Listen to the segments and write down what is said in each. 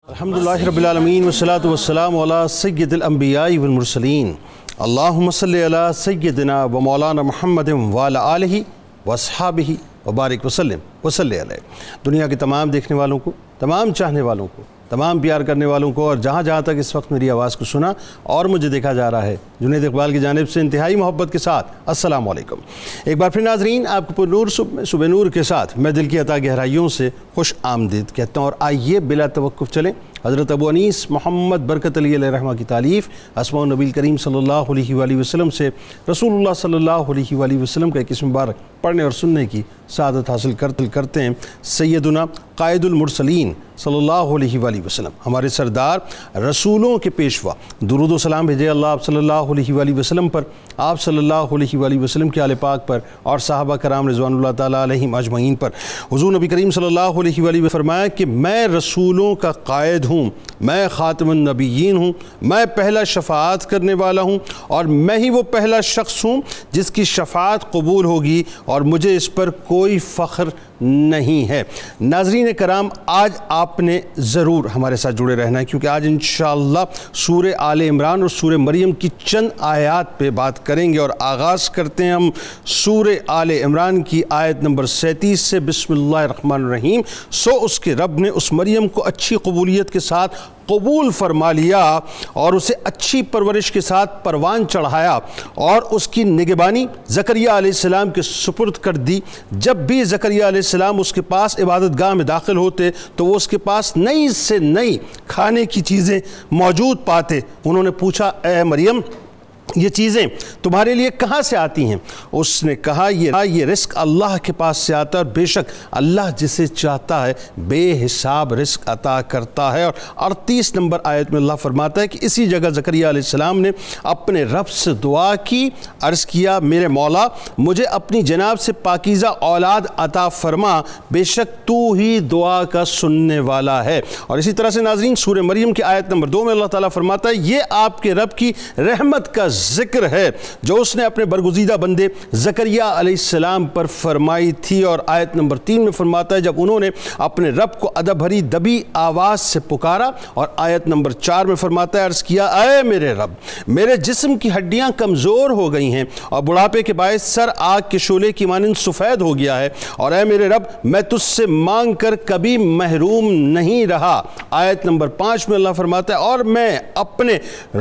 الحمدللہ رب العالمین والصلاة والسلام علی سید الانبیاء والمرسلین اللہم صلی علی سیدنا و مولانا محمد وعلی آلہ واصحابہ وبارک وسلم وصلی علیہ۔ دنیا کے تمام دیکھنے والوں کو، تمام چاہنے والوں کو، تمام پیار کرنے والوں کو اور جہاں جہاں تک اس وقت میری آواز کو سنا اور مجھے دیکھا جا رہا ہے، جنید اقبال کی جانب سے انتہائی محبت کے ساتھ السلام علیکم۔ ایک بار پھر ناظرین، آپ کو پر نور صبح نور کے ساتھ میں دل کی عطا گہرائیوں سے خوش آمدید کہتا ہوں، اور آئیے بلا توقف چلیں حضرت ابو انیس محمد برکت علی علیہ رحمہ کی تالیف اسماء النبی کریم صلی اللہ علیہ وآلہ وسلم سے رسول اللہ صلی اللہ علیہ وآلہ وسلم کا ایک اسم مبارک پڑھنے اور سننے کی سعادت حاصل کرتے ہیں۔ سیدنا قائد المرسلین صلی اللہ علیہ وآلہ وسلم، ہمارے سردار رسولوں کے پیشوا، درود و سلام بھیجے اللہ آپ صلی اللہ علیہ وآلہ وسلم پر، آپ صلی اللہ علیہ وآلہ وسلم کے آل پاک پر اور صحابہ کرام رضوان اللہ تعالیٰ علیہم اجمعین پر۔ حضور نبی کریم صلی اللہ علیہ وآلہ وسلم فرمایا کہ میں رسولوں کا قائد ہوں، میں خاتم النبیین ہوں، میں پہلا شفاعت کرنے والا ہوں، اور میں ہی وہ پہلا شخص ہوں جس کی شفاعت قبول ہوگی، اور مجھے اس پر کوئی فخر نہیں ہے۔ ناظرین کرام، آج آپ نے ضرور ہمارے ساتھ جڑے رہنا ہے، کیونکہ آج انشاءاللہ سورہ آل عمران اور سورہ مریم کی چند آیات پہ بات کریں گے، اور آغاز کرتے ہیں ہم سورہ آل عمران کی آیت نمبر 37 سے۔ بسم اللہ الرحمن الرحیم۔ سو اس کے رب نے اس مریم کو اچھی قبولیت کے ساتھ قبول فرما لیا اور اسے اچھی پرورش کے ساتھ پروان چڑھایا، اور اس کی نگہبانی زکریہ علیہ السلام کے سپرد کر دی۔ جب بھی زکریہ علیہ السلام اس کے پاس عبادت گاہ میں داخل ہوتے تو وہ اس کے پاس نئی سے نئی کھانے کی چیزیں موجود پاتے۔ انہوں نے پوچھا، اے مریم، یہ چیزیں تمہارے لیے کہاں سے آتی ہیں؟ اس نے کہا، یہ رزق اللہ کے پاس سے آتا ہے، اور بے شک اللہ جسے چاہتا ہے بے حساب رزق عطا کرتا ہے۔ اور 38 نمبر آیت میں اللہ فرماتا ہے کہ اسی جگہ زکریہ علیہ السلام نے اپنے رب سے دعا کی، عرض کیا، میرے مولا مجھے اپنی جناب سے پاکیزہ اولاد عطا فرما، بے شک تو ہی دعا کا سننے والا ہے۔ اور اسی طرح سے ناظرین، سورہ مریم کی آیت نمبر 2 میں اللہ تعالیٰ فرماتا ہے، یہ آپ کے رب کی رحمت کا ذکر ہے جو اس نے اپنے برگزیدہ بندے زکریہ علیہ السلام پر فرمائی تھی۔ اور آیت نمبر 3 میں فرماتا ہے، جب انہوں نے اپنے رب کو ادب بھری دبی آواز سے پکارا۔ اور آیت نمبر 4 میں فرماتا ہے، عرض کیا، اے میرے رب، میرے جسم کی ہڈیاں کمزور ہو گئی ہیں اور بڑھاپے کے باعث سر آگ کے شعلے کی مانند سفید ہو گیا ہے، اور اے میرے رب، میں تجھ سے مانگ کر کبھی محروم نہیں رہا۔ آیت نمبر 5 میں اللہ فرماتا ہے، اور میں اپنے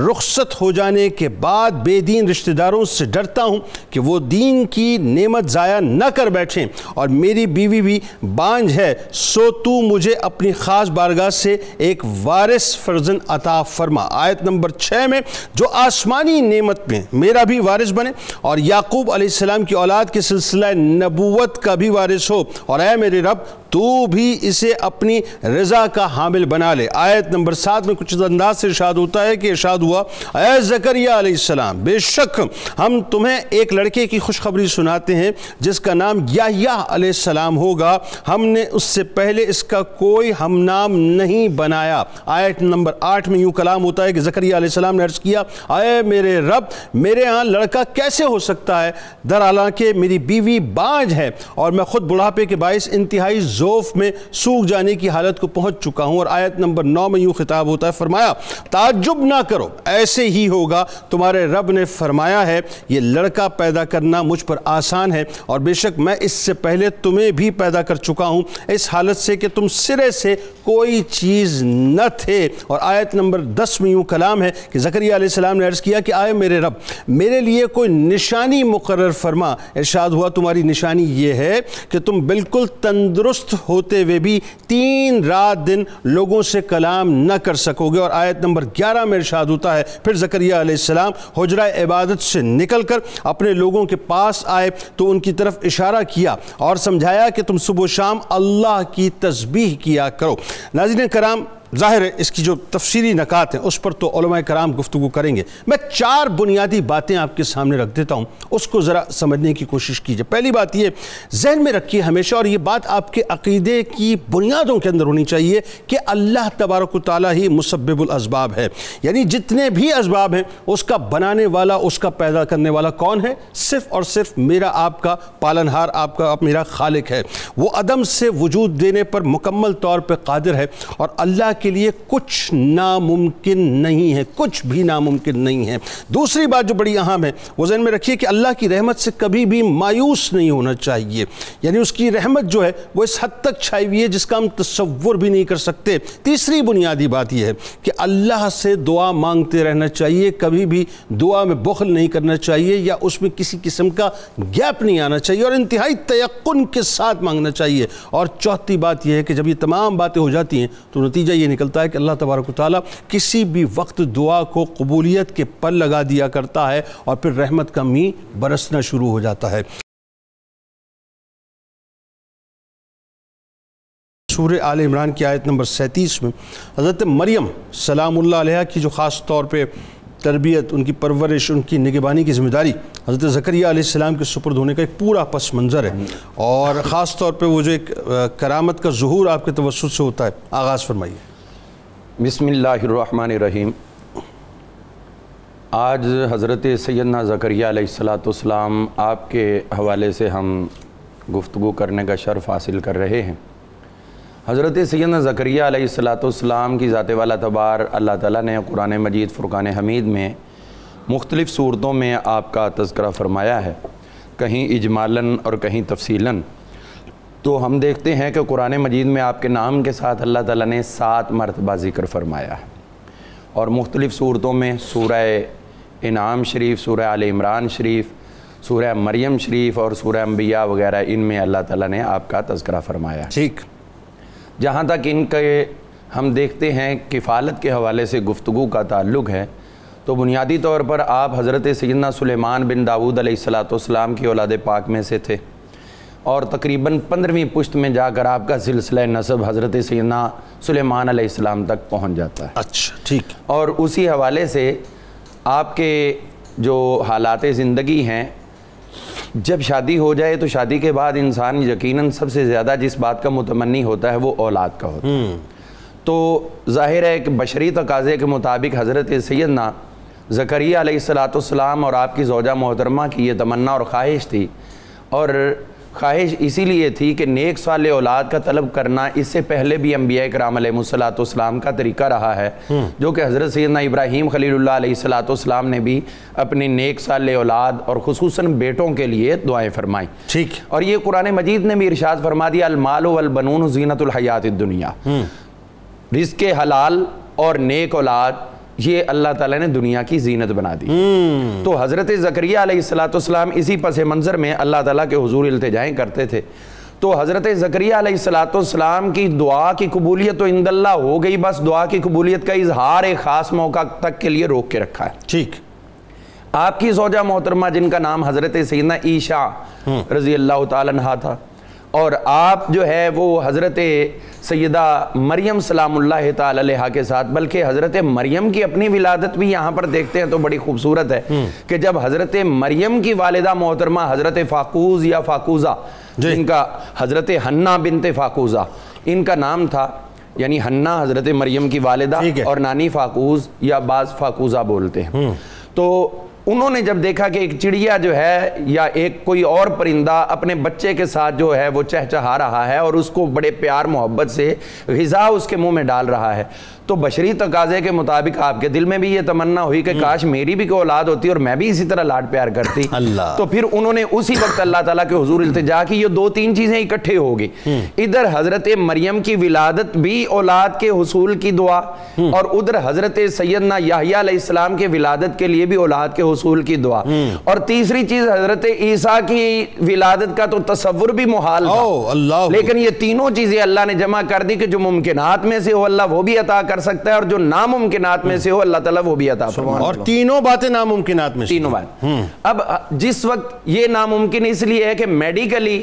رخصت ہو جانے کے بعد بے دین رشتہ داروں سے ڈرتا ہوں کہ وہ دین کی نعمت ضائع نہ کر بیٹھیں، اور میری بیوی بھی بانجھ ہے، سو تو مجھے اپنی خاص بارگاہ سے ایک وارث فرزند عطا فرما۔ آیت نمبر 6 میں، جو آسمانی نعمت میں میرا بھی وارث بنے اور یعقوب علیہ السلام کی اولاد کے سلسلہ نبوت کا بھی وارث ہو، اور اے میرے رب تو بھی اسے اپنی رضا کا حامل بنا لے۔ آیت نمبر 7 میں کچھ انداز سے ارشاد ہوتا ہے کہ ارشاد ہوا، اے زکریہ علیہ السلام، بے شک ہم تمہیں ایک لڑکے کی خوشخبری سناتے ہیں جس کا نام یحییٰ علیہ السلام ہوگا، ہم نے اس سے پہلے اس کا کوئی ہم نام نہیں بنایا۔ آیت نمبر 8 میں یوں کلام ہوتا ہے کہ زکریہ علیہ السلام نے عرض کیا، اے میرے رب، میرے ہاں لڑکا کیسے ہو سکتا ہے، در حالانکہ میری بیوی بانجھ ہے اور میں خود بڑھاپے کے باعث انتہائی ذوف میں سوکھ جانے کی حالت کو پہنچ چکا ہوں۔ اور آیت نمبر 9 میں یوں خطاب ہوتا ہے، فرمایا، تعجب نہ کرو، ایسے ہی ہوگا، تمہارے رب نے فرمایا ہے یہ لڑکا پیدا کرنا مجھ پر آسان ہے، اور بے شک میں اس سے پہلے تمہیں بھی پیدا کر چکا ہوں، اس حالت سے کہ تم سرے سے کوئی چیز نہ تھے۔ اور آیت نمبر 10 میں یوں کلام ہے کہ زکریہ علیہ السلام نے عرض کیا کہ آئے میرے رب، میرے لیے کوئی نشانی مقرر فرما۔ ارشاد ہوا، تمہاری نشانی یہ ہے کہ تم بالکل تندرست ہوتے ہوئے بھی 3 رات دن لوگوں سے کلام نہ کر سکو گے۔ اور آیت نمبر 11 میں ارشاد ہوتا ہے، پھر زکریہ علیہ السلام حجرہ عبادت سے نکل کر اپنے لوگوں کے پاس آئے تو ان کی طرف اشارہ کیا اور سمجھایا کہ تم صبح و شام اللہ کی تسبیح کیا کرو۔ ناظرین کرام، ظاہر ہے اس کی جو تفسیری نکات ہیں اس پر تو علماء کرام گفتگو کریں گے، میں 4 بنیادی باتیں آپ کے سامنے رکھ دیتا ہوں، اس کو ذرا سمجھنے کی کوشش کیجئے۔ پہلی بات یہ ذہن میں رکھیے ہمیشہ، اور یہ بات آپ کے عقیدے کی بنیادوں کے اندر ہونی چاہیے، کہ اللہ تبارک و تعالیٰ ہی مسبب الاسباب ہے، یعنی جتنے بھی اسباب ہیں اس کا بنانے والا، اس کا پیدا کرنے والا کون ہے؟ صرف اور صرف میرا آپ کا پالنہار، آپ کا میرا خالق ہے۔ وہ عدم سے وجود دینے پر مکمل طور پہ قادر ہے، اور اللہ کے لیے کچھ ناممکن نہیں ہے، کچھ بھی ناممکن نہیں ہے۔ دوسری بات جو بڑی اہم ہے وہ ذہن میں رکھیے کہ اللہ کی رحمت سے کبھی بھی مایوس نہیں ہونا چاہیے، یعنی اس کی رحمت جو ہے وہ اس حد تک چھائی ہوئی ہے جس کا ہم تصور بھی نہیں کر سکتے۔ تیسری بنیادی بات یہ ہے کہ اللہ سے دعا مانگتے رہنا چاہیے، کبھی بھی دعا میں بخل نہیں کرنا چاہیے یا اس میں کسی قسم کا گیپ نہیں آنا چاہیے، اور انتہائی تیقن کے ساتھ مانگنا چاہیے۔ اور چوتھی بات یہ ہے کہ جب یہ تمام باتیں ہو جاتی ہیں تو نتیجہ یہ نکلتا ہے کہ اللہ تبارک و تعالیٰ کسی بھی وقت دعا کو قبولیت کے پر لگا دیا کرتا ہے اور پھر رحمت کا میਂہ برسنا شروع ہو جاتا ہے۔ سورہ آل عمران کی آیت نمبر 37 میں حضرت مریم سلام اللہ علیہ کی جو خاص طور پہ تربیت، ان کی پرورش، ان کی نگہبانی کی ذمہ داری حضرت زکریا علیہ السلام کے سپرد ہونے کا ایک پورا پس منظر ہے، اور خاص طور پہ وہ جو ایک کرامت کا ظہور آپ کے توسط سے ہوتا ہے، آغاز فرمائیے۔ بسم اللہ الرحمن الرحیم۔ آج حضرت سیدنا زکریا علیہ السلام آپ کے حوالے سے ہم گفتگو کرنے کا شرف حاصل کر رہے ہیں۔ حضرت سیدنا زکریا علیہ السلام کی ذات والا تبار اللہ تعالیٰ نے قرآن مجید فرقان حمید میں مختلف صورتوں میں آپ کا تذکرہ فرمایا ہے، کہیں اجمالاً اور کہیں تفصیلاً۔ تو ہم دیکھتے ہیں کہ قرآن مجید میں آپ کے نام کے ساتھ اللہ تعالیٰ نے 7 مرتبہ ذکر فرمایا ہے، اور مختلف صورتوں میں سورہ انعام شریف، سورہ آل عمران شریف، سورہ مریم شریف اور سورہ انبیاء وغیرہ، ان میں اللہ تعالیٰ نے آپ کا تذکرہ فرمایا ہے۔ ٹھیک، جہاں تک ان کے ہم دیکھتے ہیں کفالت کے حوالے سے گفتگو کا تعلق ہے، تو بنیادی طور پر آپ حضرت سیدنا سلیمان بن داؤد علیہ السلام کی اولاد پاک میں سے تھے، اور تقریباً 15ویں پشت میں جا کر آپ کا سلسلہ نسب حضرت سیدنا سلیمان علیہ السلام تک پہنچ جاتا ہے۔ اچھا ٹھیک، اور اسی حوالے سے آپ کے جو حالات زندگی ہیں، جب شادی ہو جائے تو شادی کے بعد انسان یقیناً سب سے زیادہ جس بات کا متمنی ہوتا ہے وہ اولاد کا ہوتا ہے۔ تو ظاہر ہے کہ بشری تقاضے کے مطابق حضرت سیدنا زکریا علیہ السلام اور آپ کی زوجہ محترمہ کی یہ تمنا اور خواہش تھی، اور خواہش اسی لیے تھی کہ نیک صالح اولاد کا طلب کرنا اس سے پہلے بھی انبیاء کرام علیہ السلام کا طریقہ رہا ہے، جو کہ حضرت سیدنا ابراہیم خلیل اللہ علیہ السلام نے بھی اپنی نیک صالح اولاد اور خصوصاً بیٹوں کے لیے دعائیں فرمائیں۔ ٹھیک، اور یہ قرآن مجید نے بھی ارشاد فرما دیا، المال والبنون زینت الحیات الدنیا، رزق حلال اور نیک اولاد یہ اللہ تعالیٰ نے دنیا کی زینت بنا دی۔ تو حضرت زکریا علیہ السلام اسی پس منظر میں اللہ تعالیٰ کے حضور التجائیں کرتے تھے۔ تو حضرت زکریا علیہ السلام کی دعا کی قبولیت تو عند اللہ ہو گئی، بس دعا کی قبولیت کا اظہار ایک خاص موقع تک کے لیے روک کے رکھا ہے۔ ٹھیک، آپ کی زوجہ محترمہ جن کا نام حضرت سیدنا عیشا رضی اللہ تعالیٰ عنہا تھا، اور آپ جو ہے وہ حضرت سیدہ مریم سلام اللہ تعالی علیہ کے ساتھ، بلکہ حضرت مریم کی اپنی ولادت بھی یہاں پر دیکھتے ہیں تو بڑی خوبصورت ہے کہ جب حضرت مریم کی والدہ محترمہ حضرت فاقوز یا فاقوزہ، جن کا حضرت حنہ بنت فاقوزہ ان کا نام تھا، یعنی حنہ حضرت مریم کی والدہ اور نانی فاقوز یا بعض فاقوزہ بولتے ہیں، تو انہوں نے جب دیکھا کہ ایک چڑیا جو ہے یا ایک کوئی اور پرندہ اپنے بچے کے ساتھ جو ہے وہ چہچہا رہا ہے اور اس کو بڑے پیار محبت سے غذا اس کے منہ میں ڈال رہا ہے، تو بشری تقاضے کے مطابق آپ کے دل میں بھی یہ تمنا ہوئی کہ کاش میری بھی کوئی اولاد ہوتی اور میں بھی اسی طرح لاڈ پیار کرتی۔ تو پھر انہوں نے اسی وقت اللہ تعالیٰ کے حضور التجا کی، یہ 2-3 چیزیں اکٹھے ہوگی، ادھر حضرت مریم کی ولادت بھی اولاد کے حصول کی دعا، اور ادھر حضرت سیدنا یحییٰ علیہ السلام کے ولادت کے لیے بھی اولاد کے حصول کی دعا، اور تیسری چیز حضرت عیسیٰ کی ولادت کا تو تصور بھی محال تھا، لیکن یہ تینوں چیزیں اللہ نے جمع کر دی کہ جو ممکنات میں سے ہو اللہ وہ بھی عطا کر سکتا ہے، اور جو ناممکنات میں سے ہو اللہ تعالیٰ وہ بھی عطا فرمائے، اور تینوں باتیں ناممکنات میں سے، تینوں بات۔ اب جس وقت یہ ناممکن اس لیے ہے کہ میڈیکلی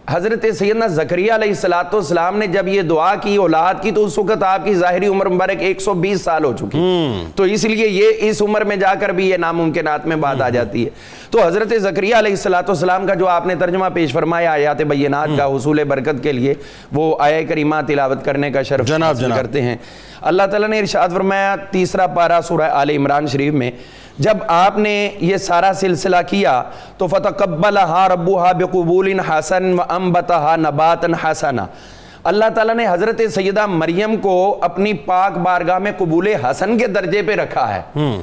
حضرت سیدنا زکریا علیہ السلام نے جب یہ دعا کی اولاد کی تو اس وقت آپ کی ظاہری عمر مبارک 120 سال ہو چکی، تو اس لیے یہ اس عمر میں جا کر بھی یہ ناممکنات میں بات آ جاتی ہے۔ تو حضرت زکریا علیہ السلام کا جو آپ نے ترجمہ پیش فرمایا آیات بینات کا حصول برکت کے لیے، وہ آیہ کریمہ تلاوت کرنے کا شرف حاصل کرتے ہیں۔ اللہ تعالیٰ نے ارشاد فرمایا 3 پارہ سورہ آل عمران شریف میں، جب آپ نے یہ سارا سلسلہ کیا تو فتقبلها ربها بقبول حسن وانبتها نباتا حسنا، اللہ تعالیٰ نے حضرت سیدہ مریم کو اپنی پاک بارگاہ میں قبول حسن کے درجے پہ رکھا ہے.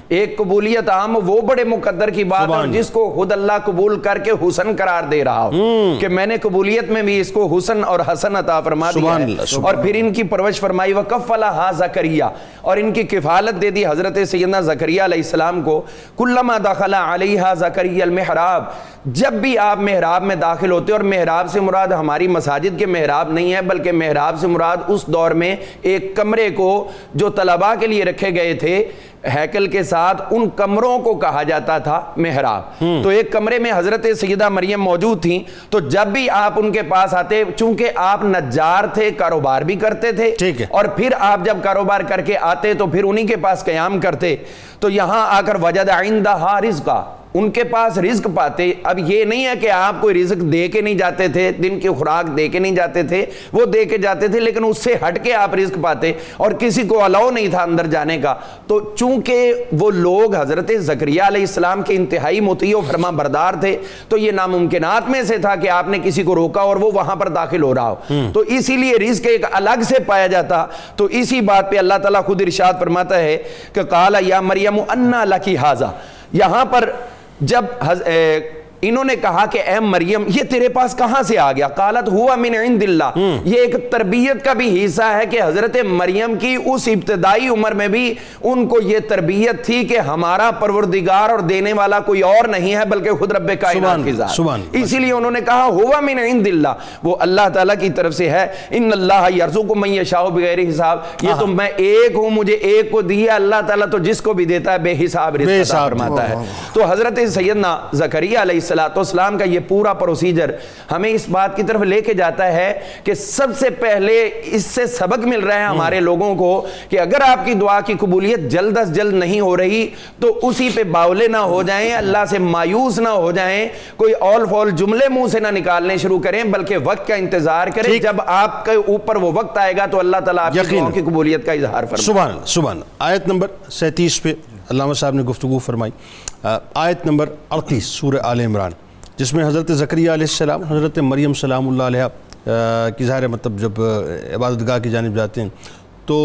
ایک قبولیت عام وہ بڑے مقدر کی بات ہے جس کو خود اللہ قبول کر کے حسن قرار دے رہا ہو کہ میں نے قبولیت میں بھی اس کو حسن اور حسن عطا فرما دیا ہے. اور پھر ان کی پرورش فرمائی وَكَفَّلَهَا زَكَرِيَّا, اور ان کی کفالت دے دی حضرت سیدنا زکریا علیہ السلام کو. کلما دخل علیہا زکریا المحراب, جب بھی آپ محراب میں داخل ہوتے, اور محراب سے مراد ہماری مساجد کے محراب نہیں ہے بلکہ محراب سے مراد اس دور میں ایک کمرے کو جو طلباء کے لیے رکھے گئے تھے ہیکل کے ساتھ, ان کمروں کو کہا جاتا تھا محراب. تو ایک کمرے میں حضرت سیدہ مریم موجود تھیں, تو جب بھی آپ ان کے پاس آتے, چونکہ آپ نجار تھے, کاروبار بھی کرتے تھے, اور پھر آپ جب کاروبار کر کے آتے تو پھر انہی کے پاس قیام کرتے, تو یہاں آ کر وجد عندہا رزقا, ان کے پاس رزق پاتے. اب یہ نہیں ہے کہ آپ کوئی رزق دے کے نہیں جاتے تھے, دن کی خوراک دے کے نہیں جاتے تھے, وہ دے کے جاتے تھے, لیکن اس سے ہٹ کے آپ رزق پاتے, اور کسی کو الاؤ نہیں تھا اندر جانے کا. تو چونکہ وہ لوگ حضرت زکریا علیہ السلام کے انتہائی مطیع و فرما بردار تھے, تو یہ ناممکنات میں سے تھا کہ آپ نے کسی کو روکا اور وہ وہاں پر داخل ہو رہا ہو. تو اسی لیے رزق ایک الگ سے پایا جاتا. تو اسی بات پہ اللہ تعالیٰ خود ارشاد فرماتا ہے کہ قال یا مریم انا لکی ھذا. یہاں پر جب انہوں نے کہا کہ اے مریم یہ تیرے پاس کہاں سے آ گیا, قالت ہوا من عند اللہ. یہ ایک تربیت کا بھی حصہ ہے کہ حضرت مریم کی اس ابتدائی عمر میں بھی ان کو یہ تربیت تھی کہ ہمارا پروردگار اور دینے والا کوئی اور نہیں ہے بلکہ خود رب کائنات کی ذات. اسی لیے انہوں نے کہا ہوا من عند اللہ, وہ اللہ تعالیٰ کی طرف سے ہے. ان اللہ یرزق من یشاء بغیر حساب. یہ تو میں ایک ہوں, مجھے ایک کو دیا, اللہ تعالیٰ تو جس کو بھی دیتا ہے بے حساب رزق عطا فرماتا ہے. تو حضرت سیدنا زکریا علیہ السلام کا یہ پورا پروسیجر ہمیں اس بات کی طرف لے کے جاتا ہے کہ سب سے پہلے اس سے سبق مل رہا ہے ہمارے لوگوں کو کہ اگر آپ کی دعا کی قبولیت جلد از جلد نہیں ہو رہی تو اسی پہ باولے نہ ہو جائیں, اللہ سے مایوس نہ ہو جائیں, کوئی اول فول جملے منہ سے نہ نکالنے شروع کریں, بلکہ وقت کا انتظار کریں. جب آپ کے اوپر وہ وقت آئے گا تو اللہ تعالیٰ آپ کی دعاؤں کی قبولیت کا اظہار فرمائے. سبحان. آیت نمبر 37 پہ علامہ صاحب نے گفتگو فرمائی. آیت نمبر 38 سورہ آل عمران, جس میں حضرت زکریا علیہ السلام, حضرت مریم سلام اللہ علیہ کی ظاہر مطلب جب عبادت گاہ کی جانب جاتے ہیں تو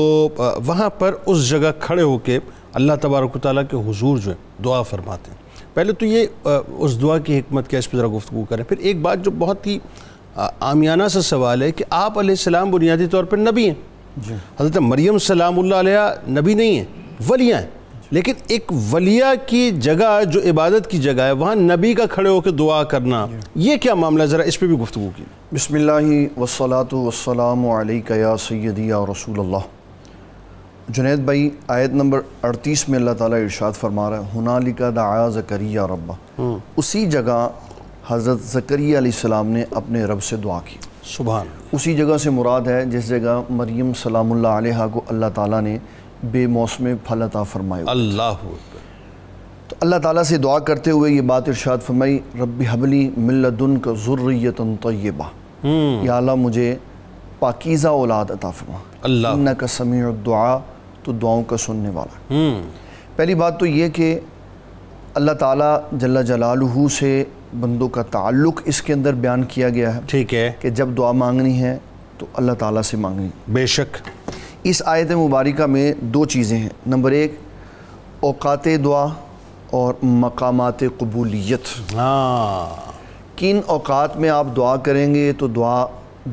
وہاں پر اس جگہ کھڑے ہو کے اللہ تبارک و تعالیٰ کے حضور جو ہے دعا فرماتے ہیں. پہلے تو یہ اس دعا کی حکمت کیا, اس پہ ذرا گفتگو کریں. پھر ایک بات جو بہت ہی عامیانہ سا سوال ہے کہ آپ علیہ السلام بنیادی طور پر نبی ہیں, حضرت مریم سلام اللہ علیہ نبی نہیں ہیں, ولیہ ہیں, لیکن ایک ولیہ کی جگہ جو عبادت کی جگہ ہے وہاں نبی کا کھڑے ہو کے دعا کرنا, یہ کیا معاملہ ہے, ذرا اس پہ بھی گفتگو کی. بسم اللہ والصلاة والسلام علیکہ یا سیدی یا رسول اللہ. جنید بھائی, آیت نمبر 38 میں اللہ تعالیٰ ارشاد فرما رہا ہے ہنالک دعا زکریا ربہ. اسی جگہ حضرت زکریا علیہ السلام نے اپنے رب سے دعا کی. سبحان. اسی جگہ سے مراد ہے جس جگہ مریم سلام اللہ علیہ کو اللہ تعالیٰ نے بے موسم پھل عطا فرمائے. اللہ. تو اللہ تعالیٰ سے دعا کرتے ہوئے یہ بات ارشاد فرمائی رب حب لی من لدنک ذریۃ طیبہ. یا اللہ مجھے پاکیزہ اولاد عطا فرما. اللہ. انک سمیع الدعاء, تو دعاؤں کا سننے والا. پہلی بات تو یہ کہ اللہ تعالیٰ جل جلالہ سے بندوں کا تعلق اس کے اندر بیان کیا گیا ہے. ٹھیک ہے کہ جب دعا مانگنی ہے تو اللہ تعالیٰ سے مانگنی. بے شک. اس آیت مبارکہ میں دو چیزیں ہیں. نمبر ایک اوقات دعا اور مقامات قبولیت. کن اوقات میں آپ دعا کریں گے تو دعا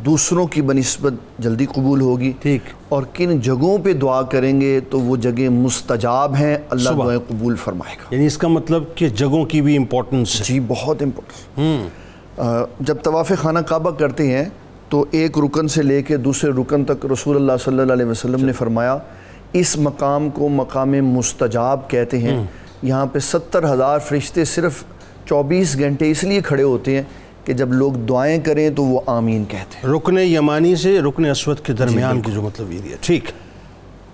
دوسروں کی بنسبت جلدی قبول ہوگی, ٹھیک, اور کن جگہوں پہ دعا کریں گے تو وہ جگہ مستجاب ہیں, اللہ دعائیں قبول فرمائے گا. یعنی اس کا مطلب کہ جگہوں کی بھی امپورٹنس ہے. جی بہت امپورٹنس. جب طواف خانہ کعبہ کرتے ہیں تو ایک رکن سے لے کے دوسرے رکن تک رسول اللہ صلی اللہ علیہ وسلم نے فرمایا اس مقام کو مقام مستجاب کہتے ہیں. یہاں پہ 70,000 فرشتے صرف 24 گھنٹے اس لیے کھڑے ہوتے ہیں کہ جب لوگ دعائیں کریں تو وہ آمین کہتے ہیں. رکن یمانی سے رکن اسود کے درمیان کی جو مطلب یہ ہے. ٹھیک.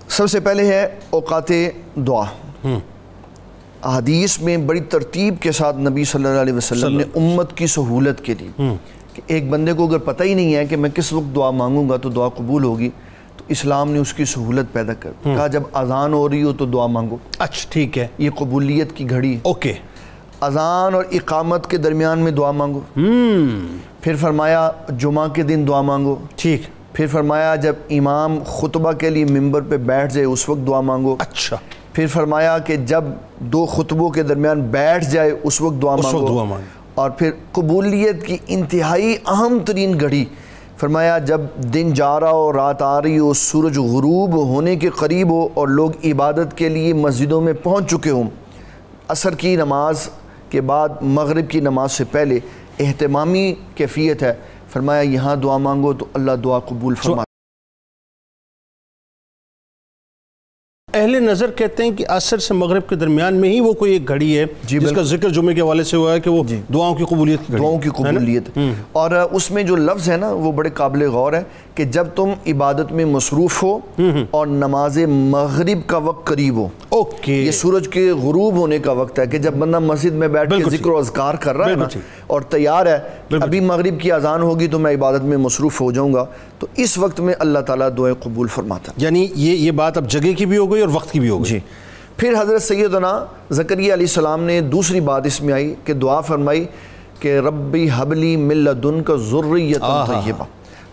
سب سے پہلے ہے اوقات دعا. حدیث میں بڑی ترتیب کے ساتھ نبی صلی اللہ علیہ وسلم نے امت کی سہولت کے لیے کہ ایک بندے کو اگر پتہ ہی نہیں ہے کہ میں کس وقت دعا مانگوں گا تو دعا قبول ہوگی, تو اسلام نے اس کی سہولت پیدا کر کہا جب اذان ہو رہی ہو تو دعا مانگو. اچھا ٹھیک ہے, یہ قبولیت کی گھڑی. اوکے. اذان اور اقامت کے درمیان میں دعا مانگو. پھر فرمایا جمعہ کے دن دعا مانگو. ٹھیک. پھر فرمایا جب امام خطبہ کے لیے ممبر پہ بیٹھ جائے اس وقت دعا مانگو. اچھا. پھر فرمایا کہ جب 2 خطبوں کے درمیان بیٹھ جائے اس وقت دعا مانگو. اور پھر قبولیت کی انتہائی اہم ترین گھڑی فرمایا جب دن جا رہا ہو، رات آ رہی ہو، سورج غروب ہونے کے قریب ہو اور لوگ عبادت کے لیے مسجدوں میں پہنچ چکے ہوں، عصر کی نماز کے بعد مغرب کی نماز سے پہلے اہتمامی کیفیت ہے. فرمایا یہاں دعا مانگو تو اللہ دعا قبول فرماتا. اہل نظر کہتے ہیں کہ عصر سے مغرب کے درمیان میں ہی وہ کوئی ایک گھڑی ہے جس کا ذکر جمعے کے حوالے سے ہوا ہے کہ وہ دعاؤں کی قبولیت کی دعاؤں کی قبولیت. اور اس میں جو لفظ ہے نا وہ بڑے قابل غور ہے کہ جب تم عبادت میں مصروف ہو اور نماز مغرب کا وقت قریب ہو. یہ سورج کے غروب ہونے کا وقت ہے کہ جب بندہ مسجد میں بیٹھ کے ذکر و اذکار کر رہا ہے نا اور تیار ہے ابھی مغرب کی اذان ہوگی تو میں عبادت میں مصروف ہو جاؤں گا، تو اس وقت میں اللہ تعالیٰ دعائیں قبول فرماتا ہے. یعنی یہ بات اب جگہ کی بھی ہو گئی اور وقت کی بھی ہو گئی. جی. پھر حضرت سیدنا زکریا علیہ السلام نے دوسری بات اس میں آئی کہ دعا فرمائی کہ ربی حبلی من لدنک ذریۃ طیبہ.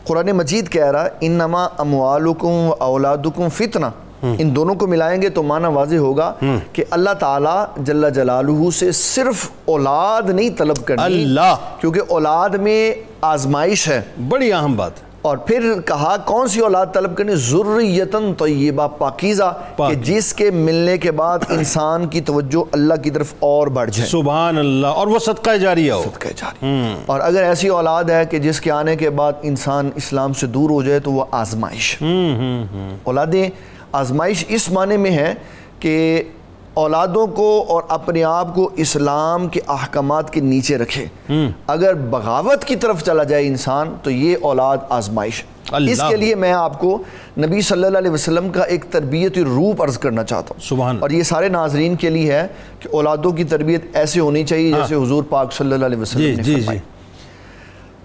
قرآن مجید کہہ رہا انما اموالکم و اولادکم فتنہ. ان دونوں کو ملائیں گے تو معنی واضح ہوگا کہ اللہ تعالیٰ جل جلالہ سے صرف اولاد نہیں طلب کرنی اللہ، کیونکہ اولاد میں آزمائش ہے، بڑی اہم بات. اور پھر کہا کون سی اولاد طلب کرنی؟ ذریۃ طیبہ، پاکیزہ، کہ جس کے ملنے کے بعد انسان کی توجہ اللہ کی طرف اور بڑھ جائے. سبحان اللہ. اور وہ صدقہ جاریہ ہو. صدقہ جاریہ. اور اگر ایسی اولاد ہے کہ جس کے آنے کے بعد انسان اسلام سے دور ہو جائے تو وہ آزمائش. اولادیں آزمائش اس معنی میں ہے کہ اولادوں کو اور اپنے آپ کو اسلام کے احکامات کے نیچے رکھے. اگر بغاوت کی طرف چلا جائے انسان تو یہ اولاد آزمائش. اس کے لیے میں آپ کو نبی صلی اللہ علیہ وسلم کا ایک تربیتی روپ عرض کرنا چاہتا ہوں. اور یہ سارے ناظرین کے لیے ہے کہ اولادوں کی تربیت ایسے ہونی چاہیے جیسے حضور پاک صلی اللہ علیہ وسلم نے فرمائی.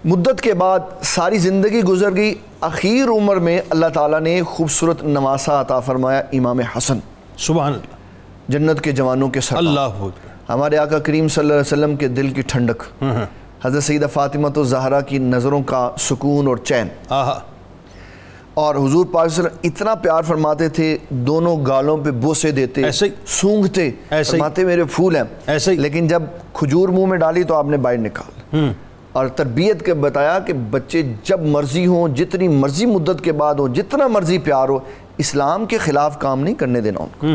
مدت کے بعد ساری زندگی گزر گئی، اخیر عمر میں اللہ تعالیٰ نے خوبصورت نواسہ عطا فرمایا امام حسن. سبحان اللہ. جنت کے جوانوں کے سردار، اللہ ہمارے آقا کریم صلی اللہ علیہ وسلم کے دل کی ٹھنڈک، حضرت سیدہ فاطمہ الزہرا کی نظروں کا سکون اور چین. اور حضور پاک صلی اللہ علیہ وسلم اتنا پیار فرماتے تھے، دونوں گالوں پہ بوسے دیتے، سونگھتے، فرماتے میرے پھول ہیں. لیکن جب کھجور منہ میں ڈالی تو آپ نے باہر نکال. اور تربیت کے بتایا کہ بچے جب مرضی ہوں، جتنی مرضی مدت کے بعد ہوں، جتنا مرضی پیار ہو، اسلام کے خلاف کام نہیں کرنے دینا ان کو.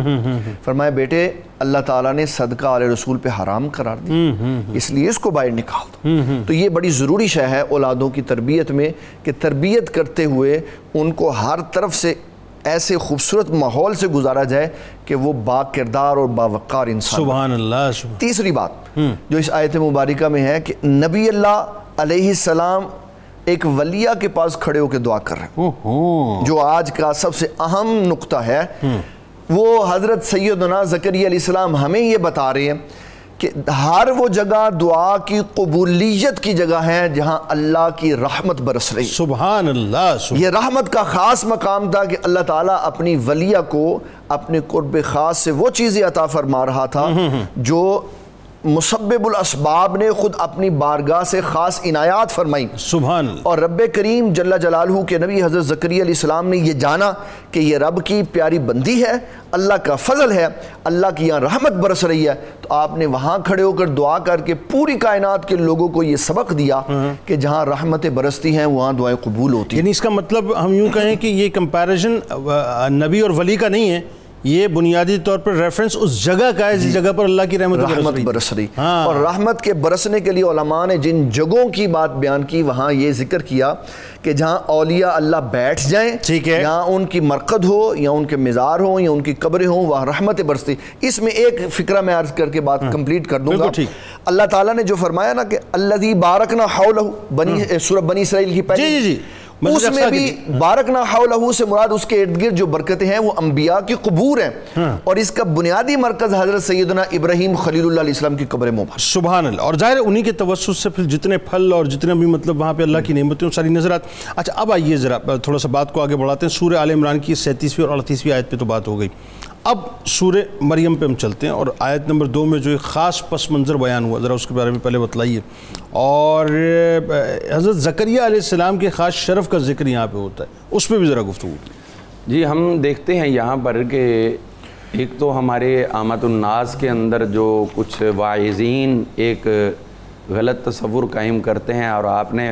فرمایا بیٹے اللہ تعالیٰ نے صدقہ آل رسول پہ حرام قرار دیا، اس لیے اس کو باہر نکال دو. تو یہ بڑی ضروری شے ہے اولادوں کی تربیت میں کہ تربیت کرتے ہوئے ان کو ہر طرف سے ایسے خوبصورت ماحول سے گزارا جائے کہ وہ با کردار اور باوقار انسان. سبحان اللہ. تیسری بات جو اس آیت مبارکہ میں ہے کہ نبی اللہ علیہ السلام ایک ولیہ کے پاس کھڑے ہو کے دعا کر رہے ہیں. جو آج کا سب سے اہم نقطہ ہے وہ حضرت سیدنا زکریا علیہ السلام ہمیں یہ بتا رہے ہیں کہ ہر وہ جگہ دعا کی قبولیت کی جگہ ہے جہاں اللہ کی رحمت برس رہی. سبحان اللہ. یہ رحمت کا خاص مقام تھا کہ اللہ تعالیٰ اپنی ولیہ کو اپنے قرب خاص سے وہ چیزیں عطا فرما رہا تھا جو مسبب الاسباب نے خود اپنی بارگاہ سے خاص عنایات فرمائی. سبحان اللہ. اور رب کریم جل جلالہ کے نبی حضرت زکریا علیہ السلام نے یہ جانا کہ یہ رب کی پیاری بندی ہے، اللہ کا فضل ہے، اللہ کی یہاں رحمت برس رہی ہے. تو آپ نے وہاں کھڑے ہو کر دعا کر کے پوری کائنات کے لوگوں کو یہ سبق دیا کہ جہاں رحمتیں برستی ہیں وہاں دعائیں قبول ہوتی ہیں. یعنی اس کا مطلب ہم یوں کہیں کہ یہ کمپیریزن نبی اور ولی کا نہیں ہے، یہ بنیادی طور پر ریفرنس اس جگہ کا ہے جس جگہ پر اللہ کی رحمت برس رہی. اور رحمت کے برسنے کے لیے علماء نے جن جگہوں کی بات بیان کی وہاں یہ ذکر کیا کہ جہاں اولیاء اللہ بیٹھ جائیں، یہاں ان کی مرقد ہو یا ان کے مزار ہوں یا ان کی قبریں ہوں، وہاں رحمت برستی. اس میں ایک فکرہ میں عرض کر کے بات کمپلیٹ کر دوں گا. اللہ تعالیٰ نے جو فرمایا نا کہ الذی بارکنا حولہ، سورہ بنی اسرائیل کی پہلی، اس میں بھی بارکنا حولہ سے مراد اس کے ارد گرد جو برکتیں ہیں وہ انبیاء کی قبور ہیں، اور اس کا بنیادی مرکز حضرت سیدنا ابراہیم خلیل اللہ علیہ السلام کی قبر مبارک. سبحان اللہ. اور ظاہر ہے انہی کے توسط سے پھر جتنے پھل اور جتنے بھی مطلب وہاں پہ اللہ کی نعمتیں ساری نظر آتی. اچھا اب آئیے ذرا تھوڑا سا بات کو آگے بڑھاتے ہیں. سورہ آل عمران کی 37ویں اور 38ویں آیت پہ تو بات ہو گئی. اب سورہ مریم پہ ہم چلتے ہیں، اور آیت نمبر 2 میں جو ایک خاص پس منظر بیان ہوا، ذرا اس کے بارے میں پہلے بتلائیے. اور حضرت زکریا علیہ السلام کے خاص شرف کا ذکر یہاں پہ ہوتا ہے، اس پہ بھی ذرا گفتگو. جی ہم دیکھتے ہیں یہاں پر کہ ایک تو ہمارے عامت الناس کے اندر جو کچھ واعظین ایک غلط تصور قائم کرتے ہیں، اور آپ نے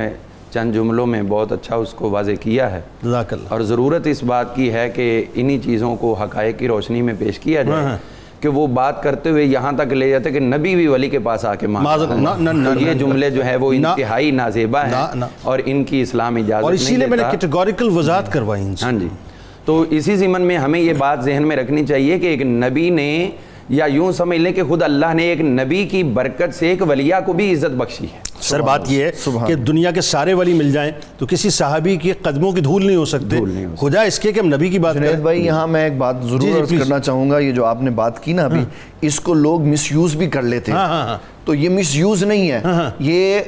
چند جملوں میں بہت اچھا اس کو واضح کیا ہے، جزاک اللہ. اور ضرورت اس بات کی ہے کہ انہی چیزوں کو حقائق کی روشنی میں پیش کیا جائے کہ وہ بات کرتے ہوئے یہاں تک لے جاتے کہ نبی بھی ولی کے پاس آ کے مانگتا. یہ جملے جو ہے وہ انتہائی نازیبا ہیں اور ان کی اسلام اجازت نہیں دیتا. اور اسی لیے میں نے کیٹیگوریکل وضاحت کروائی ان سے. ہاں جی، تو اسی ضمن میں ہمیں یہ بات ذہن میں رکھنی چاہیے کہ ایک نبی نے، یا یوں سمجھ لیں کہ خود اللہ نے ایک نبی کی برکت سے ایک ولیہ کو بھی عزت بخشی ہے. سر بات یہ ہے کہ دنیا کے سارے ولی مل جائیں تو کسی صحابی کی قدموں کی دھول نہیں ہو سکتے، خدا اس کے کہ ہم نبی کی بات کریں. جنید بھائی یہاں میں ایک بات ضرور عرض کرنا چاہوں گا، یہ جو آپ نے بات کی نا ابھی، اس کو لوگ مس یوز بھی کر لیتے ہیں. تو یہ مس یوز نہیں ہے، یہ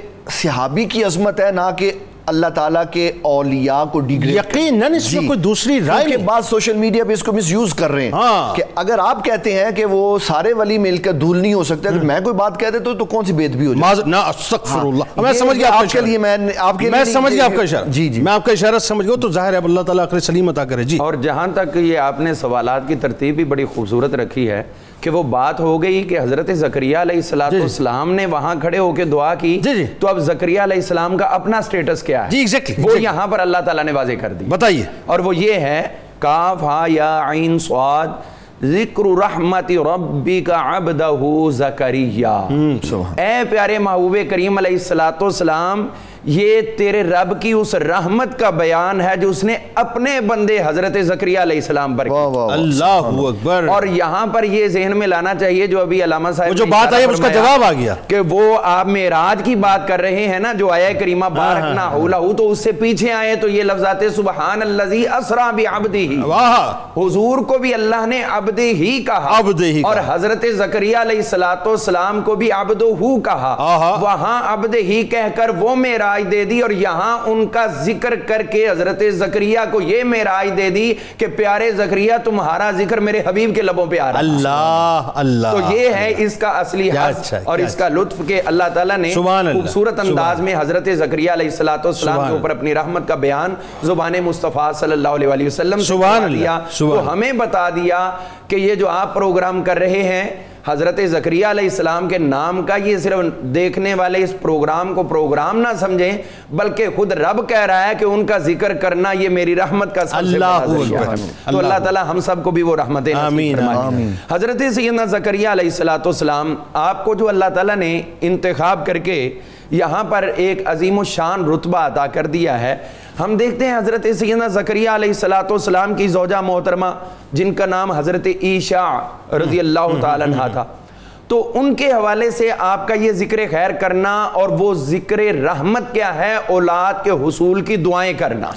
صحابی کی عظمت ہے، نہ کہ اللہ تعالیٰ کے اولیاء کو ڈیگریڈ. یقیناً اس میں کوئی دوسری رائے کے بعد سوشل میڈیا پہ اس کو مس یوز کر رہے ہیں کہ اگر آپ کہتے ہیں کہ وہ سارے ولی مل کر دھول نہیں ہو سکتے، اگر میں کوئی بات کہہ دیتا تو کون سی بے ادبی ہو جائے. نا استغفر اللہ. میں سمجھ گیا آپ کے لیے، میں سمجھ گیا آپ کا اشارہ. جی جی میں آپ کا اشارہ سمجھ گیا. تو ظاہر ہے اللہ تعالیٰ عقل سلیم عطا کرے. جی. اور جہاں تک یہ آپ نے سوالات کی ترتیب بھی بڑی خوبصورت رکھی ہے کہ وہ بات ہو گئی کہ حضرت زکریا علیہ السلام نے وہاں کھڑے ہو کے دعا کی، تو اب زکریا علیہ السلام کا اپنا سٹیٹس کیا ہے؟ جی ایگزیکٹلی وہ یہاں پر اللہ تعالیٰ نے واضح کر دی. بتائیے. اور وہ یہ ہے کاف ہا یا عین صاد ذکر رحمت ربک عبدہ زکریا. اے پیارے محبوب کریم علیہ السلام، یہ تیرے رب کی اس رحمت کا بیان ہے جو اس نے اپنے بندے حضرت زکریا علیہ السلام پر کی. اللہ اکبر. اور یہاں پر یہ ذہن میں لانا چاہیے جو ابھی علامہ صاحب جو بات آئی اس کا جواب آ گیا کہ وہ آپ معراج کی بات کر رہے ہیں نا، جو آیہ کریمہ بارکنا حولہ، تو اس سے پیچھے آئے تو یہ لفظ آتے سبحان الذی اسریٰ بعبدہ. حضور کو بھی اللہ نے عبدہ ہی کہا، اور حضرت زکریا علیہ السلام کو بھی عبدہ کہا. وہاں عبدہ ہی کہہ کر وہ معراج دے دی، اور یہاں ان کا ذکر کر کے حضرت زکریا کو یہ معراج دے دی کہ پیارے زکریا تمہارا ذکر میرے حبیب کے لبوں پہ آ رہا. اللہ اللہ. تو یہ ہے اس کا اصلی حس اور اس کا لطف کہ اللہ تعالیٰ نے خوبصورت انداز میں حضرت زکریا علیہ السلام کے اوپر اپنی رحمت کا بیان زبان مصطفیٰ صلی اللہ علیہ وسلم سے بتا دیا. تو ہمیں بتا دیا کہ یہ جو آپ پروگرام کر رہے ہیں حضرت زکریا علیہ السلام کے نام کا، یہ صرف دیکھنے والے اس پروگرام کو پروگرام نہ سمجھیں، بلکہ خود رب کہہ رہا ہے کہ ان کا ذکر کرنا یہ میری رحمت کا سب سے بڑا ذریعہ ہے. تو اللہ تعالیٰ ہم سب کو بھی وہ رحمتیں نصیب فرمائے. حضرت سیدنا زکریا علیہ السلام، آپ کو جو اللہ تعالیٰ نے انتخاب کر کے یہاں پر ایک عظیم الشان رتبہ عطا کر دیا ہے. ہم دیکھتے ہیں حضرت سیدنا زکریا علیہ السلام کی زوجہ محترمہ جن کا نام حضرت عیشا رضی اللہ تعالیٰ عنہ تھا، تو ان کے حوالے سے آپ کا یہ ذکر خیر کرنا، اور وہ ذکر رحمت کیا ہے؟ اولاد کے حصول کی دعائیں کرنا.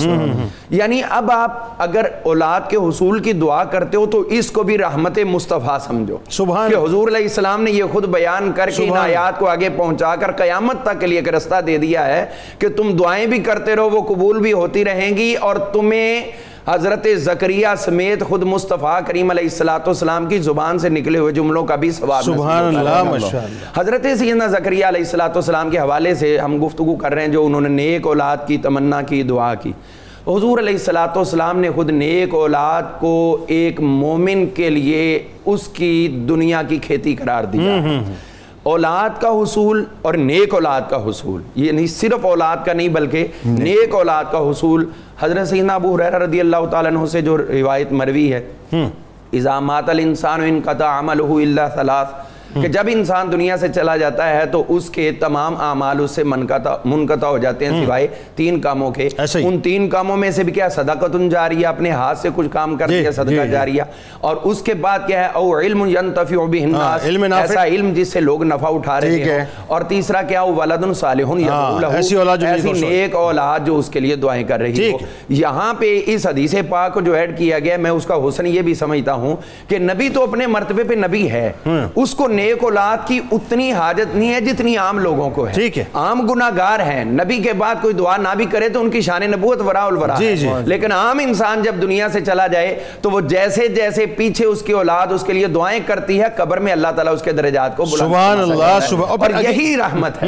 یعنی اب آپ اگر اولاد کے حصول کی دعا کرتے ہو تو اس کو بھی رحمت مصطفیٰ سمجھو کہ حضور علیہ السلام نے یہ خود بیان کر کے ان آیات کو آگے پہنچا کر قیامت تک کے لیے ایک رستہ دے دیا ہے کہ تم دعائیں بھی کرتے رہو، وہ قبول بھی ہوتی رہیں گی، اور تمہیں حضرت زکریا سمیت خود مصطفیٰ کریم علیہ السلام کی زبان سے نکلے ہوئے جملوں کا بھی ثواب. سبحان اللہ ماشاءاللہ. حضرت سیدنا زکریا علیہ السلام کے حوالے سے ہم گفتگو کر رہے ہیں جو انہوں نے نیک اولاد کی تمنا کی، دعا کی. حضور علیہ السلام نے خود نیک اولاد کو ایک مومن کے لیے اس کی دنیا کی کھیتی قرار دیا. اولاد کا حصول اور نیک اولاد کا حصول، یہ نہیں صرف اولاد کا نہیں بلکہ نیک اولاد کا حصول. حضرت سیدنا ابو ہریرہ رضی اللہ تعالیٰ عنہ سے جو روایت مروی ہے، اذا مات الانسان انقطع عملہ الا ثلاث، کہ جب انسان دنیا سے چلا جاتا ہے تو اس کے تمام اعمال اس سے منقطع ہو جاتے ہیں سوائے 3 کاموں کے. ان 3 کاموں میں سے بھی کیا؟ صدقۃ جاریہ، اپنے ہاتھ سے کچھ کام کر دیا صدقہ جاریہ. اور اس کے بعد کیا ہے؟ او علم ینتفع بہ الناس، ایسا علم جس سے لوگ نفع اٹھا رہے ہیں. اور تیسرا کیا؟ ولد صالح یدعو لہ، ایسی نیک اولاد جو اس کے لیے دعائیں کر رہی ہو. یہاں پہ اس حدیث پاک کو جو ایڈ کیا گیا، میں اس کا حسن یہ بھی سمجھتا ہوں کہ نبی تو اپنے مرتبے پہ نبی ہے، اس کو نیک اولاد کی اتنی حاجت نہیں ہے جتنی عام لوگوں کو ہے. ٹھیک ہے. عام گناہگار ہیں, نبی کے بعد کوئی دعا نہ بھی کرے تو ان کی شان نبوت وراء الورا ہے. لیکن عام انسان جب دنیا سے چلا جائے تو وہ جیسے جیسے پیچھے اس کی اولاد اس کے لیے دعائیں کرتی ہے, قبر میں اللہ تعالیٰ اس کے درجات کو بلند سبحان اللہ, اور یہی رحمت ہے.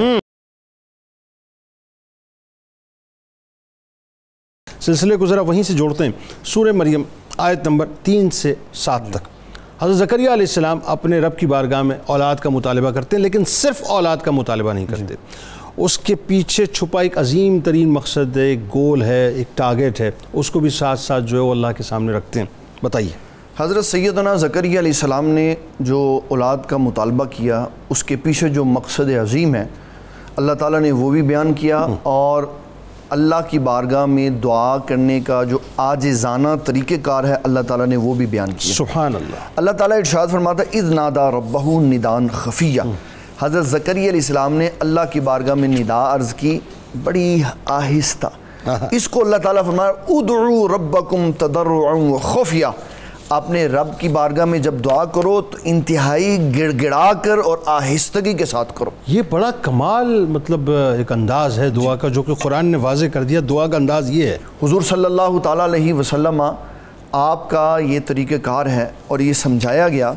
سلسلے کو ذرا وہیں سے جوڑتے ہیں. سورہ مریم آیت نمبر 3 سے 7 تک. حضرت زکریا علیہ السلام اپنے رب کی بارگاہ میں اولاد کا مطالبہ کرتے ہیں, لیکن صرف اولاد کا مطالبہ نہیں کرتے. اس کے پیچھے چھپا ایک عظیم ترین مقصد ہے, ایک گول ہے, ایک ٹارگٹ ہے, اس کو بھی ساتھ ساتھ جو ہے وہ اللہ کے سامنے رکھتے ہیں. بتائیے. حضرت سیدنا زکریا علیہ السلام نے جو اولاد کا مطالبہ کیا, اس کے پیچھے جو مقصد عظیم ہے اللہ تعالیٰ نے وہ بھی بیان کیا, اور اللہ کی بارگاہ میں دعا کرنے کا جو عاجزانہ طریقہ کار ہے اللہ تعالیٰ نے وہ بھی بیان کیا. سبحان اللہ. اللہ تعالیٰ ارشاد فرماتا ہے اذ نادا ربہ ندان خفیہ. حضرت زکریا علیہ السلام نے اللہ کی بارگاہ میں ندا عرض کی بڑی آہستہ. اس کو اللہ تعالیٰ فرمایا ادعوا ربکم تضرعا وخفیہ. اپنے رب کی بارگاہ میں جب دعا کرو تو انتہائی گڑ گڑا کر اور آہستگی کے ساتھ کرو. یہ بڑا کمال مطلب ایک انداز ہے دعا کا جو کہ قرآن نے واضح کر دیا. دعا کا انداز یہ ہے. حضور صلی اللہ تعالیٰ علیہ وسلم آپ کا یہ طریقہ کار ہے, اور یہ سمجھایا گیا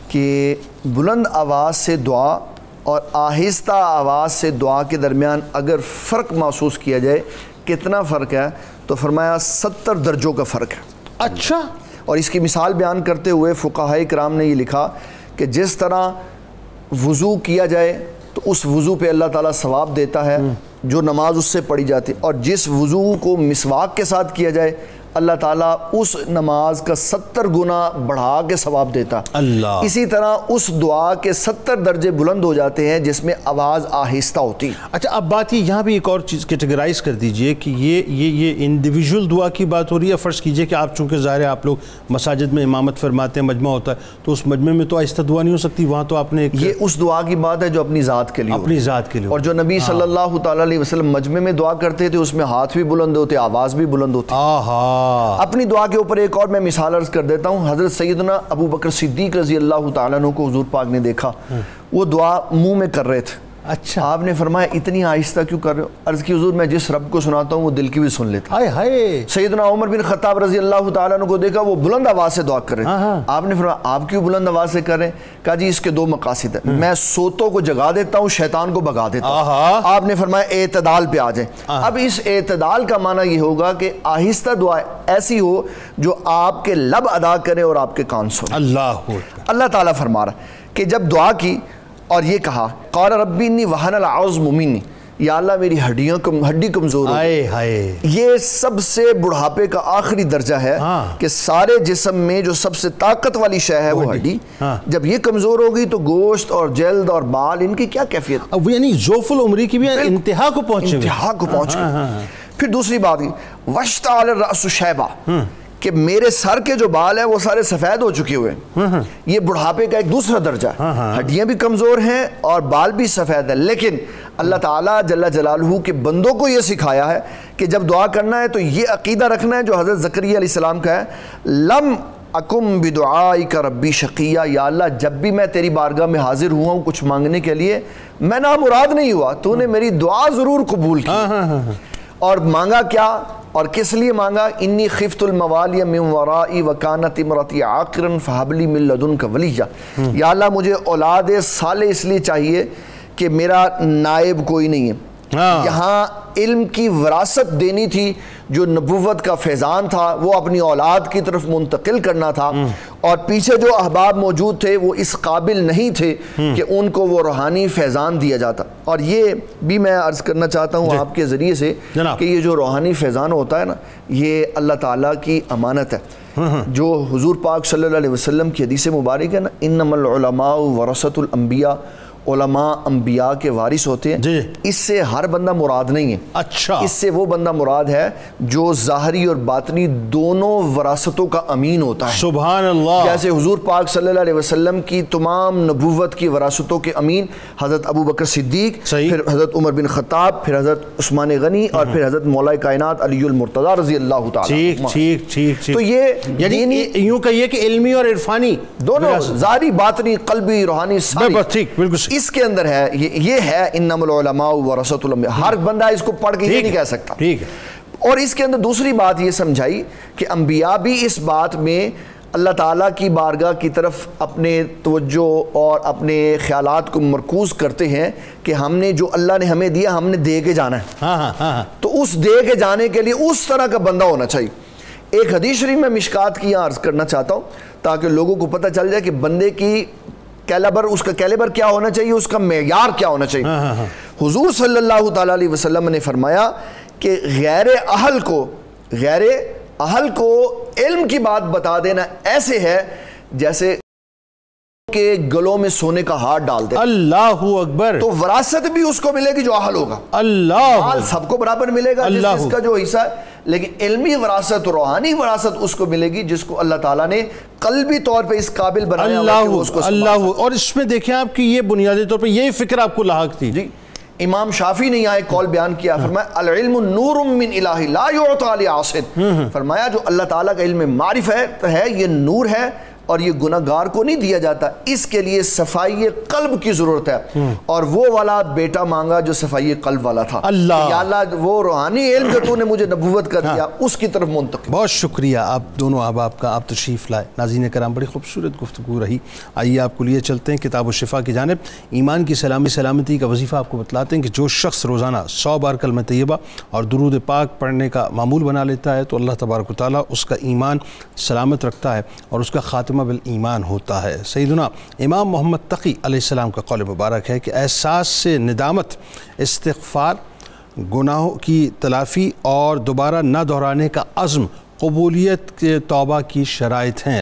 کہ بلند آواز سے دعا اور آہستہ آواز سے دعا کے درمیان اگر فرق محسوس کیا جائے, کتنا فرق ہے, تو فرمایا 70 درجوں کا فرق ہے. اچھا. اور اس کی مثال بیان کرتے ہوئے فقہائے کرام نے یہ لکھا کہ جس طرح وضو کیا جائے تو اس وضو پہ اللہ تعالیٰ ثواب دیتا ہے جو نماز اس سے پڑھی جاتی, اور جس وضو کو مسواک کے ساتھ کیا جائے اللہ تعالیٰ اس نماز کا 70 گنا بڑھا کے ثواب دیتا. اللہ. اسی طرح اس دعا کے 70 درجے بلند ہو جاتے ہیں جس میں آواز آہستہ ہوتی. اچھا, اب بات یہ یہاں بھی ایک اور چیز کیٹیگرائز کر دیجئے کہ یہ انڈیویجول دعا کی بات ہو رہی ہے. فرض کیجئے کہ آپ چونکہ ظاہر ہے آپ لوگ مساجد میں امامت فرماتے ہیں, مجمع ہوتا ہے, تو اس مجمع میں تو آہستہ دعا نہیں ہو سکتی, وہاں تو آپ نے یہ اس دعا کی بات ہے جو اپنی ذات کے لیے, اپنی ذات کے لیے, اور جو نبی صلی اللہ تعالیٰ علیہ وسلم مجمع میں دعا کرتے تھے اس میں ہاتھ بھی بلند ہوتے, آواز بھی بلند ہوتی. اپنی دعا کے اوپر ایک اور میں مثال عرض کر دیتا ہوں. حضرت سیدنا ابو بکر صدیق رضی اللہ تعالیٰ عنہ کو حضور پاک نے دیکھا, وہ دعا منہ میں کر رہے تھے. اچھا. آپ نے فرمایا اتنی آہستہ کیوں کر رہے ہو؟ عرض کی حضور میں جس رب کو سناتا ہوں وہ دل کی بھی سن لیتا. ہائے ہائے. سیدنا عمر بن خطاب رضی اللہ تعالیٰ عنہ کو دیکھا, وہ بلند آواز سے دعا کر رہے تھے. آپ نے فرمایا آپ کیوں بلند آواز سے کر رہے ہیں؟ کہا جی اس کے 2 مقاصد ہیں, میں سوتوں کو جگا دیتا ہوں, شیطان کو بھگا دیتا ہوں. آپ نے فرمایا اعتدال پہ آ جائیں. اب اس اعتدال کا معنی یہ ہوگا کہ آہستہ دعا ایسی ہو جو آپ کے لب ادا کرے اور آپ کے کان سنیں. اللہ تعالیٰ فرما رہا ہے کہ جب دعا کی اور یہ کہا قال ربی انی وہن العظم منی, یا اللہ میری ہڈی کمزور ہو. یہ سب سے بڑھاپے کا آخری درجہ ہے کہ سارے جسم میں جو سب سے طاقت والی شے ہے وہ ہڈی, جب یہ کمزور ہوگی تو گوشت اور جلد اور بال ان کی کیا کیفیت. اب یعنی ذوف العمری کی بھی انتہا کو پہنچے. پھر دوسری بات واشتعل الرأس شیبا, کہ میرے سر کے جو بال ہیں وہ سارے سفید ہو چکے ہوئے ہیں. یہ بڑھاپے کا ایک دوسرا درجہ ہے. ہڈیاں بھی کمزور ہیں اور بال بھی سفید ہیں, لیکن اللہ تعالیٰ جل جلالہ کے بندوں کو یہ سکھایا ہے کہ جب دعا کرنا ہے تو یہ عقیدہ رکھنا ہے جو حضرت زکریا علیہ السلام کا ہے, لم اکم بدعائک ربی شقیہ, یا اللہ جب بھی میں تیری بارگاہ میں حاضر ہوا ہوں کچھ مانگنے کے لیے میں نامراد نہیں ہوا, تو نے میری دعا ضرور قبول کی. اور مانگا کیا اور کس لیے مانگا؟ انی خفت الموالی من ورائی وکانت امرتی عاقرا فہب لی من لدنک ولیہ. یا اللہ مجھے اولاد صالح اس لیے چاہیے کہ میرا نائب کوئی نہیں ہے. یہاں علم کی وراثت دینی تھی, جو نبوت کا فیضان تھا وہ اپنی اولاد کی طرف منتقل کرنا تھا, اور پیچھے جو احباب موجود تھے وہ اس قابل نہیں تھے کہ ان کو وہ روحانی فیضان دیا جاتا. اور یہ بھی میں عرض کرنا چاہتا ہوں آپ کے ذریعے سے کہ یہ جو روحانی فیضان ہوتا ہے نا, یہ اللہ تعالیٰ کی امانت ہے. جو حضور پاک صلی اللہ علیہ وسلم کی حدیث مبارک ہے نا, انما العلماء ورثۃ الانبیاء, علماء انبیاء کے وارث ہوتے ہیں. جی. اس سے ہر بندہ مراد نہیں ہے. اچھا. اس سے وہ بندہ مراد ہے جو ظاہری اور باطنی دونوں وراثتوں کا امین ہوتا ہے. سبحان اللہ. جیسے حضور پاک صلی اللہ علیہ وسلم کی تمام نبوت کی وراثتوں کے امین حضرت ابو بکر صدیق، پھر حضرت عمر بن خطاب، پھر حضرت عثمان غنی، اور پھر حضرت مولا کائنات علی المرتضیٰ رضی اللہ تعالی. ٹھیک. تو یہ یعنی یوں کہیے کہ علمی اور عرفانی دونوں، ظاہری باطنی قلبی روحانی ساری بالکل اس کے اندر ہے. یہ ہے انما العلماء ورثۃ الانبیاء. ہر بندہ اس کو پڑھ کے یہ نہیں کہہ سکتا. ٹھیک ہے. اور اس کے اندر دوسری بات یہ سمجھائی کہ انبیاء بھی اس بات میں اللہ تعالیٰ کی بارگاہ کی طرف اپنے توجہ اور اپنے خیالات کو مرکوز کرتے ہیں کہ ہم نے جو اللہ نے ہمیں دیا ہم نے دے کے جانا ہے. ہاں. تو اس دے کے جانے کے لیے اس طرح کا بندہ ہونا چاہیے. ایک حدیث شریف میں مشکات کی عرض کرنا چاہتا ہوں تاکہ لوگوں کو پتہ چل جائے کہ بندے کی کیلیبر، اس کا کیلیبر کیا ہونا چاہیے، اس کا معیار کیا ہونا چاہیے. حضور صلی اللہ تعالیٰ علیہ وسلم نے فرمایا کہ غیر اہل کو علم کی بات بتا دینا ایسے ہے جیسے کہ گلوں میں سونے کا ہار ڈال دے. اللہ اکبر. تو وراثت بھی اس کو ملے گی جو اہل ہوگا. مال سب کو برابر ملے گا جس کا جو حصہ ہے، لیکن علمی وراثت، روحانی وراثت اس کو ملے گی جس کو اللہ تعالیٰ نے قلبی طور پہ اس قابل بنایا ہوا کہ وہ اس کو اللہ. اور اس میں دیکھیں آپ کی یہ بنیادی طور پہ یہی فکر آپ کو لاحق تھی. جی. امام شافعی نے یہاں ایک قول بیان کیا، فرمایا العلم نور من الہ لا یعطى لعاصٍ. فرمایا جو اللہ تعالیٰ کا علم معرفت ہے یہ نور ہے اور یہ گناہگار کو نہیں دیا جاتا. اس کے لیے صفائی قلب کی ضرورت ہے، اور وہ والا بیٹا مانگا جو صفائی قلب والا تھا. یا اللہ وہ روحانی علم جو تو نے مجھے نبوت کا دیا اس کی طرف منتقل. بہت شکریہ آپ دونوں احباب کا، آپ تشریف لائے. ناظرین کرام بڑی خوبصورت گفتگو رہی. آئیے آپ کو لیے چلتے ہیں کتاب الشفا کی جانب. ایمان کی سلامتی کا وظیفہ آپ کو بتلاتے ہیں کہ جو شخص روزانہ 100 بار کلمہ طیبہ اور درود پاک پڑھنے کا معمول بنا لیتا ہے تو اللہ تبارک و تعالیٰ اس کا ایمان سلامت رکھتا ہے اور اس کا خاتمہ بالایمان ہوتا ہے. سیدنا امام محمد تقی علیہ السلام کا قول مبارک ہے کہ احساس سے ندامت، استغفار، گناہوں کی تلافی اور دوبارہ نہ دہرانے کا عزم قبولیت کے توبہ کی شرائط ہیں.